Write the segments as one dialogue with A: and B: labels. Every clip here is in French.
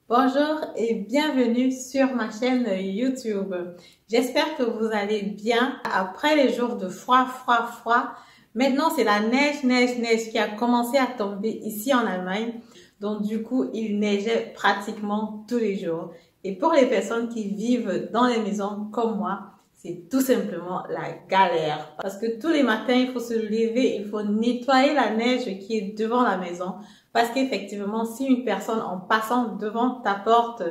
A: Bonjour et bienvenue sur ma chaîne YouTube. J'espère que vous allez bien après les jours de froid. Maintenant, c'est la neige qui a commencé à tomber ici en Allemagne. Donc, du coup, il neigeait pratiquement tous les jours. Et pour les personnes qui vivent dans les maisons comme moi, c'est tout simplement la galère. Parce que tous les matins, il faut se lever, il faut nettoyer la neige qui est devant la maison. Parce qu'effectivement, si une personne en passant devant ta porte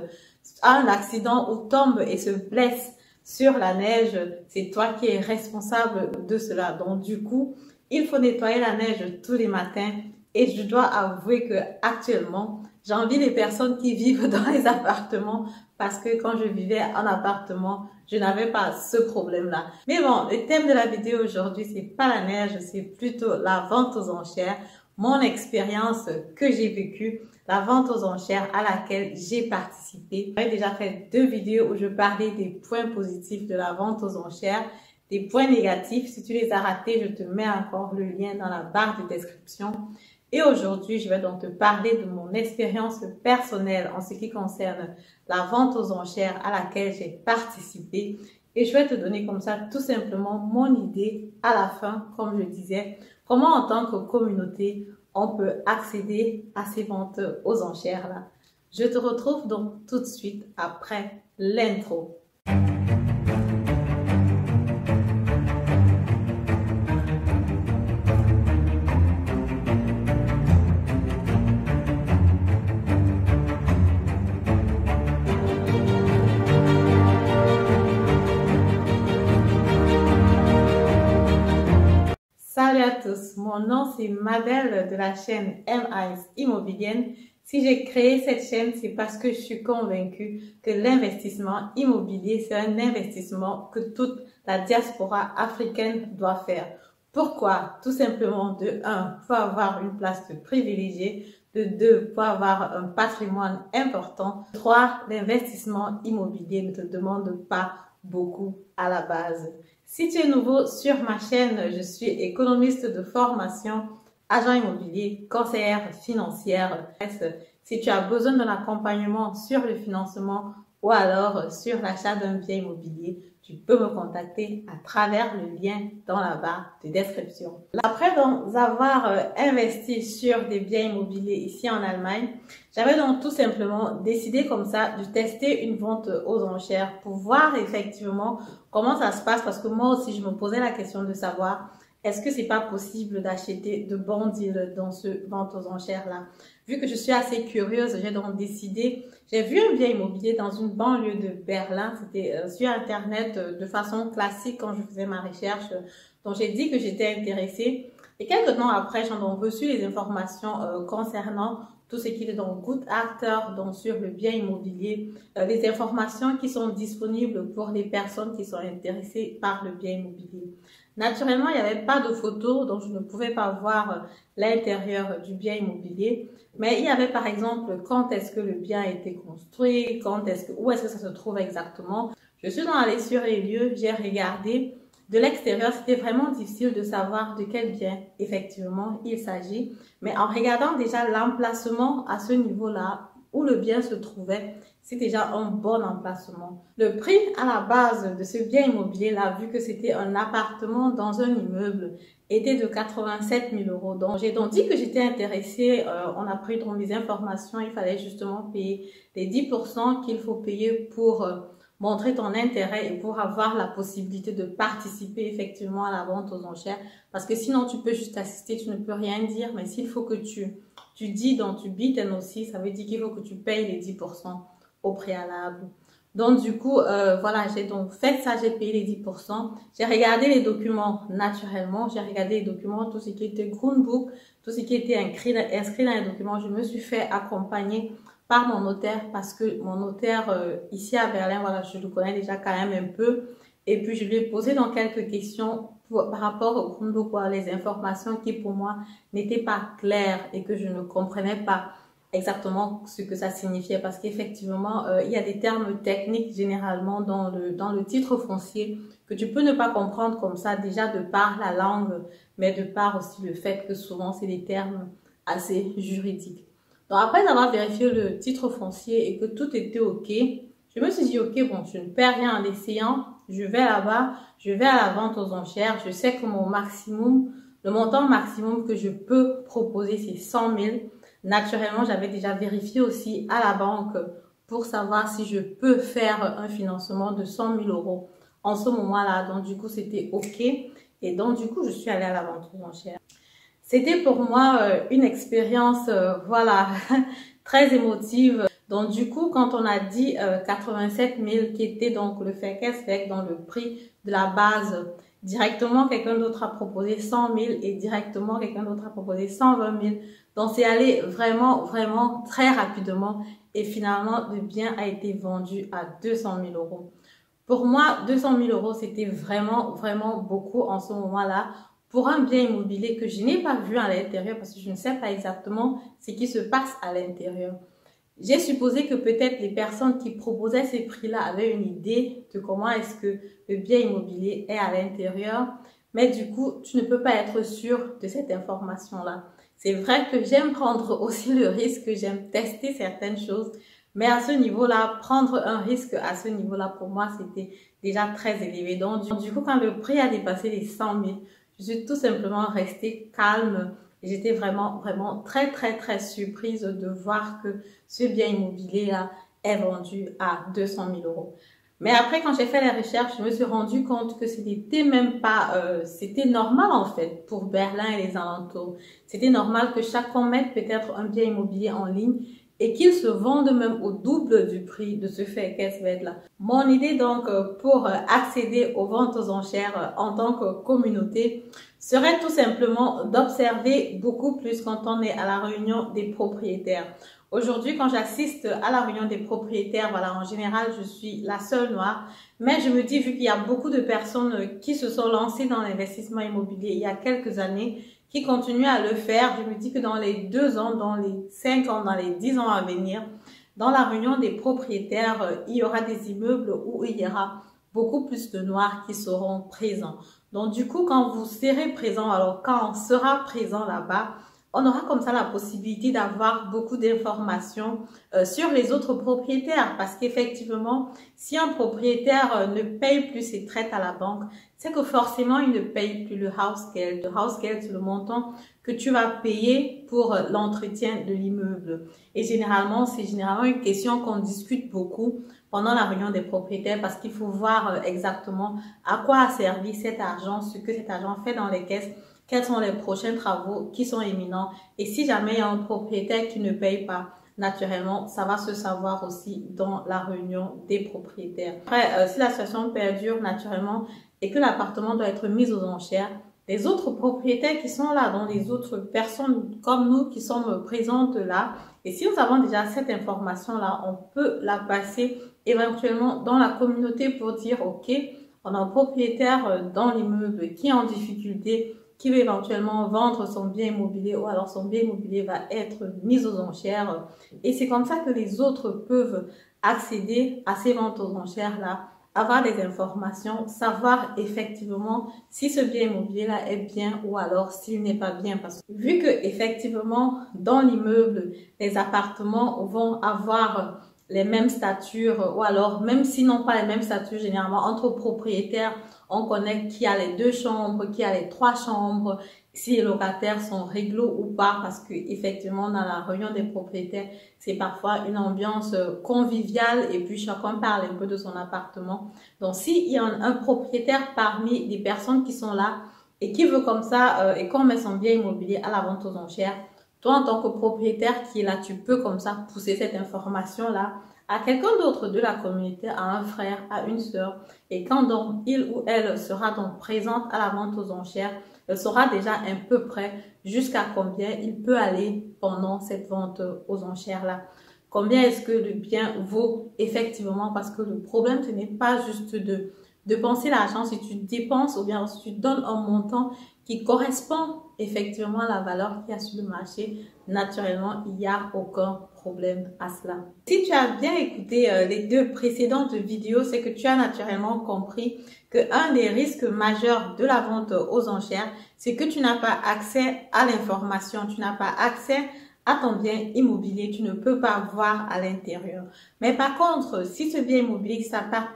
A: a un accident ou tombe et se blesse sur la neige, c'est toi qui es responsable de cela. Donc du coup, il faut nettoyer la neige tous les matins. Et je dois avouer que actuellement, j'envie les personnes qui vivent dans les appartements parce que quand je vivais en appartement, je n'avais pas ce problème-là. Mais bon, le thème de la vidéo aujourd'hui, c'est pas la neige, c'est plutôt la vente aux enchères. Mon expérience que j'ai vécue, la vente aux enchères à laquelle j'ai participé. J'avais déjà fait 2 vidéos où je parlais des points positifs de la vente aux enchères, des points négatifs. Si tu les as ratés, je te mets encore le lien dans la barre de description. Et aujourd'hui, je vais donc te parler de mon expérience personnelle en ce qui concerne la vente aux enchères à laquelle j'ai participé. Et je vais te donner comme ça tout simplement mon idée à la fin, comme je disais, comment en tant que communauté, on peut accéder à ces ventes aux enchères-là. Je te retrouve donc tout de suite après l'intro. Salut à tous, mon nom c'est Mabel de la chaîne M-Eyes Immobilienne. Si j'ai créé cette chaîne, c'est parce que je suis convaincue que l'investissement immobilier, c'est un investissement que toute la diaspora africaine doit faire. Pourquoi? Tout simplement de 1, pour avoir une place de privilégié, de 2, pour avoir un patrimoine important, 3, l'investissement immobilier ne te demande pas beaucoup à la base. Si tu es nouveau sur ma chaîne, je suis économiste de formation, agent immobilier, conseillère financière. Si tu as besoin d'un accompagnement sur le financement ou alors sur l'achat d'un bien immobilier, tu peux me contacter à travers le lien dans la barre de description. Après donc avoir investi sur des biens immobiliers ici en Allemagne, j'avais donc tout simplement décidé comme ça de tester une vente aux enchères pour voir effectivement comment ça se passe, parce que moi aussi je me posais la question de savoir est-ce que c'est pas possible d'acheter de bons deals dans ce vente aux enchères là. Vu que je suis assez curieuse, j'ai donc décidé, j'ai vu un bien immobilier dans une banlieue de Berlin, c'était sur internet de façon classique quand je faisais ma recherche, donc j'ai dit que j'étais intéressée. Et quelques temps après, j'ai donc reçu les informations concernant tout ce qui est donc Gutachter, donc sur le bien immobilier, les informations qui sont disponibles pour les personnes qui sont intéressées par le bien immobilier. Naturellement, il n'y avait pas de photos, donc je ne pouvais pas voir l'intérieur du bien immobilier, mais il y avait par exemple quand est-ce que le bien a été construit, où est-ce que ça se trouve exactement. Je suis donc allée sur les lieux, j'ai regardé. De l'extérieur, c'était vraiment difficile de savoir de quel bien effectivement il s'agit. Mais en regardant déjà l'emplacement à ce niveau-là, où le bien se trouvait, c'est déjà un bon emplacement. Le prix à la base de ce bien immobilier-là, vu que c'était un appartement dans un immeuble, était de 87 000 euros. Donc, j'ai donc dit que j'étais intéressée. On a pris donc des informations. Il fallait justement payer les 10% qu'il faut payer pour montrer ton intérêt et pour avoir la possibilité de participer effectivement à la vente aux enchères. Parce que sinon, tu peux juste assister, tu ne peux rien dire. Mais s'il faut que tu dis, donc tu bites aussi, ça veut dire qu'il faut que tu payes les 10% au préalable. Donc du coup, voilà, j'ai donc fait ça, j'ai payé les 10%. J'ai regardé les documents naturellement, j'ai regardé les documents, tout ce qui était Grundbuch, tout ce qui était inscrit dans les documents. Je me suis fait accompagner par mon notaire parce que mon notaire ici à Berlin, voilà, je le connais déjà quand même un peu. Et puis je lui ai posé donc quelques questions par rapport au Grundbuch, les informations qui pour moi n'étaient pas claires et que je ne comprenais pas exactement ce que ça signifiait, parce qu'effectivement, il y a des termes techniques généralement dans le titre foncier que tu peux ne pas comprendre comme ça, déjà de par la langue, mais de par aussi le fait que souvent c'est des termes assez juridiques. Donc après avoir vérifié le titre foncier et que tout était OK, je me suis dit, OK, bon, je ne perds rien en essayant. Je vais là-bas, je vais à la vente aux enchères. Je sais que mon maximum, le montant maximum que je peux proposer, c'est 100 000. Naturellement, j'avais déjà vérifié aussi à la banque pour savoir si je peux faire un financement de 100 000 euros en ce moment-là. Donc, du coup, c'était OK. Et donc, du coup, je suis allée à la vente aux enchères. C'était pour moi une expérience, voilà, très émotive. Donc, du coup, quand on a dit 87 000 qui était donc le fait qu'est-ce dans le prix de la base, directement, quelqu'un d'autre a proposé 100 000 et directement, quelqu'un d'autre a proposé 120 000. Donc, c'est allé vraiment, vraiment très rapidement et finalement, le bien a été vendu à 200 000 euros. Pour moi, 200 000 euros, c'était vraiment, vraiment beaucoup en ce moment-là pour un bien immobilier que je n'ai pas vu à l'intérieur parce que je ne sais pas exactement ce qui se passe à l'intérieur. J'ai supposé que peut-être les personnes qui proposaient ces prix-là avaient une idée de comment est-ce que le bien immobilier est à l'intérieur. Mais du coup, tu ne peux pas être sûr de cette information-là. C'est vrai que j'aime prendre aussi le risque, j'aime tester certaines choses. Mais à ce niveau-là, prendre un risque à ce niveau-là, pour moi, c'était déjà très élevé. Donc, du coup, quand le prix a dépassé les 100 000, je suis tout simplement restée calme. J'étais vraiment, vraiment très, très, très surprise de voir que ce bien immobilier-là est vendu à 200 000 euros. Mais après, quand j'ai fait les recherches, je me suis rendu compte que c'était même pas, c'était normal en fait pour Berlin et les alentours. C'était normal que chacun mette peut-être un bien immobilier en ligne et qu'ils se vendent même au double du prix de ce fait qu'est-ce là. Mon idée donc pour accéder aux ventes aux enchères en tant que communauté serait tout simplement d'observer beaucoup plus quand on est à la réunion des propriétaires. Aujourd'hui, quand j'assiste à la réunion des propriétaires, voilà, en général, je suis la seule noire. Mais je me dis, vu qu'il y a beaucoup de personnes qui se sont lancées dans l'investissement immobilier il y a quelques années, qui continuent à le faire, je me dis que dans les 2 ans, dans les 5 ans, dans les 10 ans à venir, dans la réunion des propriétaires, il y aura des immeubles où il y aura beaucoup plus de noirs qui seront présents. Donc, du coup, quand vous serez présent, alors quand on sera présent là-bas, on aura comme ça la possibilité d'avoir beaucoup d'informations sur les autres propriétaires parce qu'effectivement, si un propriétaire ne paye plus ses traites à la banque, c'est que forcément, il ne paye plus le house geld. Le house geld, c'est le montant que tu vas payer pour l'entretien de l'immeuble. Et généralement, c'est généralement une question qu'on discute beaucoup pendant la réunion des propriétaires parce qu'il faut voir exactement à quoi a servi cet argent, ce que cet argent fait dans les caisses, quels sont les prochains travaux qui sont imminents. Et si jamais il y a un propriétaire qui ne paye pas, naturellement, ça va se savoir aussi dans la réunion des propriétaires. Après, si la situation perdure naturellement et que l'appartement doit être mis aux enchères, les autres propriétaires qui sont là, donc les autres personnes comme nous qui sommes présentes là, et si nous avons déjà cette information-là, on peut la passer éventuellement dans la communauté pour dire, OK, on a un propriétaire dans l'immeuble qui est en difficulté, qui va éventuellement vendre son bien immobilier ou alors son bien immobilier va être mis aux enchères. Et c'est comme ça que les autres peuvent accéder à ces ventes aux enchères-là, avoir des informations, savoir effectivement si ce bien immobilier-là est bien ou alors s'il n'est pas bien. Parce que vu que effectivement dans l'immeuble, les appartements vont avoir les mêmes statures ou alors même s'ils n'ont pas les mêmes statures, généralement entre propriétaires, on connaît qui a les 2 chambres, qui a les 3 chambres, si les locataires sont réglo ou pas, parce que effectivement dans la réunion des propriétaires, c'est parfois une ambiance conviviale et puis chacun parle un peu de son appartement. Donc s'il y a un propriétaire parmi les personnes qui sont là et qui veut comme ça et qu'on met son bien immobilier à la vente aux enchères, toi en tant que propriétaire qui est là, tu peux comme ça pousser cette information-là à quelqu'un d'autre de la communauté, à un frère, à une sœur. Et quand donc il ou elle sera donc présente à la vente aux enchères, elle saura déjà un peu près jusqu'à combien il peut aller pendant cette vente aux enchères-là. Combien est-ce que le bien vaut effectivement? Parce que le problème, ce n'est pas juste de penser l'argent. Si tu dépenses ou bien si tu donnes un montant qui correspond effectivement à la valeur qu'il y a sur le marché, naturellement, il n'y a aucun problème à cela. Si tu as bien écouté les 2 précédentes vidéos, c'est que tu as naturellement compris qu'un des risques majeurs de la vente aux enchères, c'est que tu n'as pas accès à l'information, tu n'as pas accès à ton bien immobilier, tu ne peux pas voir à l'intérieur. Mais par contre, si ce bien immobilier,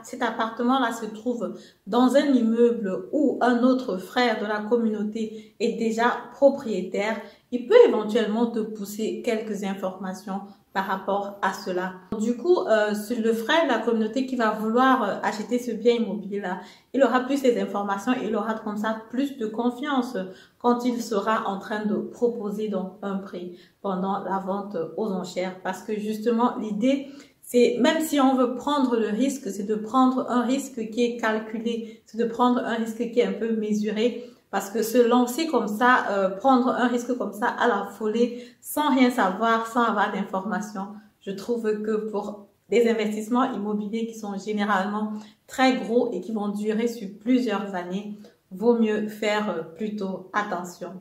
A: cet appartement-là se trouve dans un immeuble où un autre frère de la communauté est déjà propriétaire, il peut éventuellement te pousser quelques informations par rapport à cela. Du coup, le frère de la communauté qui va vouloir acheter ce bien immobilier-là, il aura plus ces informations, il aura comme ça plus de confiance quand il sera en train de proposer donc un prix pendant la vente aux enchères. Parce que justement, l'idée, c'est même si on veut prendre le risque, c'est de prendre un risque qui est calculé, c'est de prendre un risque qui est un peu mesuré. Parce que se lancer comme ça, prendre un risque comme ça à la folie, sans rien savoir, sans avoir d'informations, je trouve que pour des investissements immobiliers qui sont généralement très gros et qui vont durer sur plusieurs années, vaut mieux faire plutôt attention.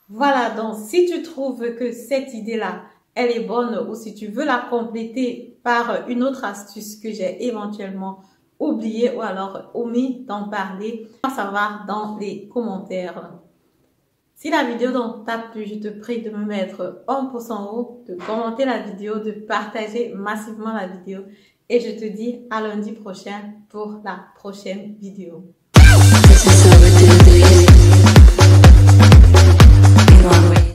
A: Voilà, donc si tu trouves que cette idée-là, elle est bonne ou si tu veux la compléter par une autre astuce que j'ai éventuellement oublié ou alors omis d'en parler, à savoir dans les commentaires. Si la vidéo t'a plu, je te prie de me mettre un pouce en haut, de commenter la vidéo, de partager massivement la vidéo et je te dis à lundi prochain pour la prochaine vidéo.